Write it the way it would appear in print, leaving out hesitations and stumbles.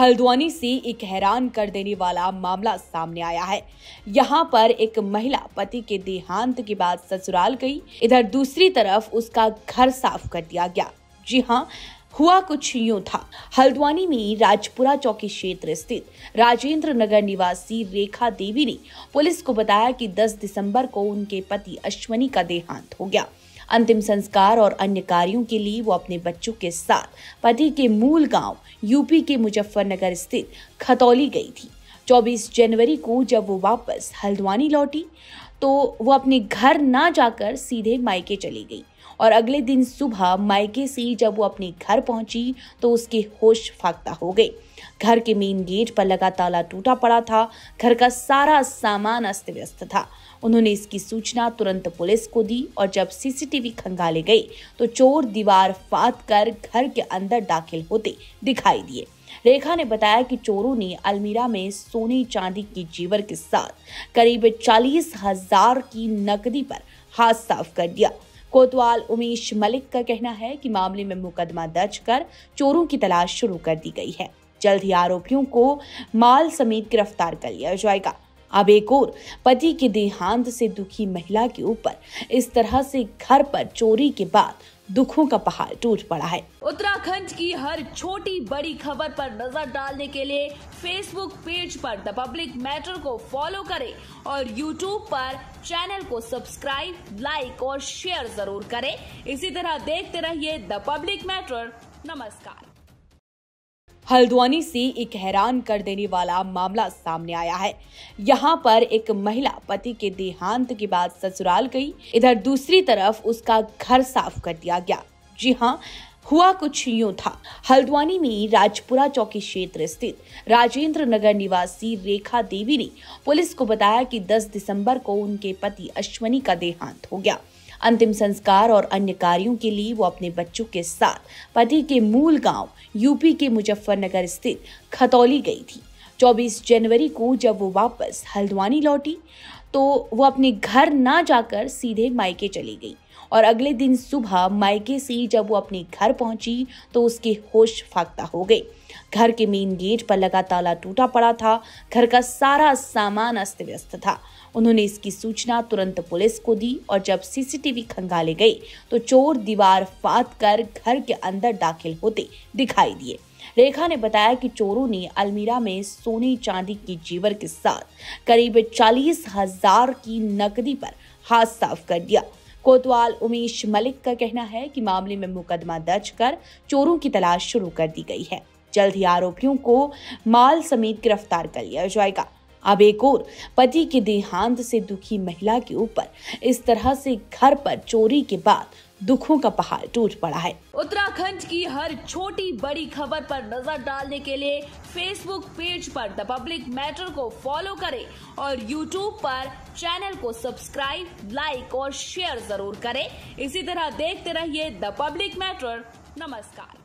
हल्द्वानी से एक हैरान कर देने वाला मामला सामने आया है। यहाँ पर एक महिला पति के देहांत के बाद ससुराल गई, इधर दूसरी तरफ उसका घर साफ कर दिया गया। जी हाँ, हुआ कुछ यूं था। हल्द्वानी में राजपुरा चौकी क्षेत्र स्थित राजेंद्र नगर निवासी रेखा देवी ने पुलिस को बताया कि 10 दिसंबर को उनके पति अश्वनी का देहांत हो गया। अंतिम संस्कार और अन्य कार्यों के लिए वो अपने बच्चों के साथ पति के मूल गांव यूपी के मुजफ्फरनगर स्थित खतौली गई थी। 24 जनवरी को जब वो वापस हल्द्वानी लौटी तो वो अपने घर ना जाकर सीधे मायके चली गई और अगले दिन सुबह मायके से जब वो अपने घर पहुंची तो उसके होश फाख्ता हो गए। घर के मेन गेट पर लगा ताला टूटा पड़ा था। घर का सारा सामान अस्त व्यस्त था। उन्होंने इसकी सूचना तुरंत पुलिस को दी और जब सीसीटीवी खंगाले गए तो चोर दीवार फांद कर घर के अंदर दाखिल होते दिखाई दिए। रेखा ने बताया कि चोरों ने अलमीरा में सोने चांदी की जेवर के साथ करीब 40,000 की नकदी पर हाथ साफ कर दिया। कोतवाल उमेश मलिक का कहना है कि मामले में मुकदमा दर्ज कर चोरों की तलाश शुरू कर दी गई है। जल्द ही आरोपियों को माल समेत गिरफ्तार कर लिया जाएगा। अब एक और पति के देहांत से दुखी महिला के ऊपर इस तरह से घर पर चोरी के बाद दुखों का पहाड़ टूट पड़ा है। उत्तराखंड की हर छोटी बड़ी खबर पर नजर डालने के लिए फेसबुक पेज पर द पब्लिक मैटर को फॉलो करें और यूट्यूब पर चैनल को सब्सक्राइब, लाइक और शेयर जरूर करें। इसी तरह देखते रहिए द पब्लिक मैटर। नमस्कार। हल्द्वानी से एक हैरान कर देने वाला मामला सामने आया है। यहाँ पर एक महिला पति के देहांत के बाद ससुराल गई, इधर दूसरी तरफ उसका घर साफ कर दिया गया। जी हाँ, हुआ कुछ यूं था। हल्द्वानी में राजपुरा चौकी क्षेत्र स्थित राजेंद्र नगर निवासी रेखा देवी ने पुलिस को बताया कि 10 दिसंबर को उनके पति अश्वनी का देहांत हो गया। अंतिम संस्कार और अन्य कार्यों के लिए वो अपने बच्चों के साथ पति के मूल गांव यूपी के मुजफ्फरनगर स्थित खतौली गई थी। 24 जनवरी को जब वो वापस हल्द्वानी लौटी तो वो अपने घर ना जाकर सीधे मायके चली गई और अगले दिन सुबह मायके से जब वो अपने घर पहुंची तो उसके होश फाख्ता हो गए। घर के मेन गेट पर लगा ताला टूटा पड़ा था। घर का सारा सामान अस्त व्यस्त था। उन्होंने इसकी सूचना तुरंत पुलिस को दी और जब सीसीटीवी खंगाले गए तो चोर दीवार फांद कर घर के अंदर दाखिल होते दिखाई दिए। रेखा ने बताया कि चोरों ने अलमीरा में सोने चांदी की जेवर के साथ करीब 40,000 की नकदी पर हाथ साफ कर दिया। कोतवाल उमेश मलिक का कहना है कि मामले में मुकदमा दर्ज कर चोरों की तलाश शुरू कर दी गई है। जल्द ही आरोपियों को माल समेत गिरफ्तार कर लिया जाएगा। अब एक और पति के देहांत से दुखी महिला के ऊपर इस तरह से घर पर चोरी के बाद दुखों का पहाड़ टूट पड़ा है। उत्तराखंड की हर छोटी बड़ी खबर पर नजर डालने के लिए फेसबुक पेज पर द पब्लिक मैटर को फॉलो करें और यूट्यूब पर चैनल को सब्सक्राइब, लाइक और शेयर जरूर करें। इसी तरह देखते रहिए द पब्लिक मैटर। नमस्कार।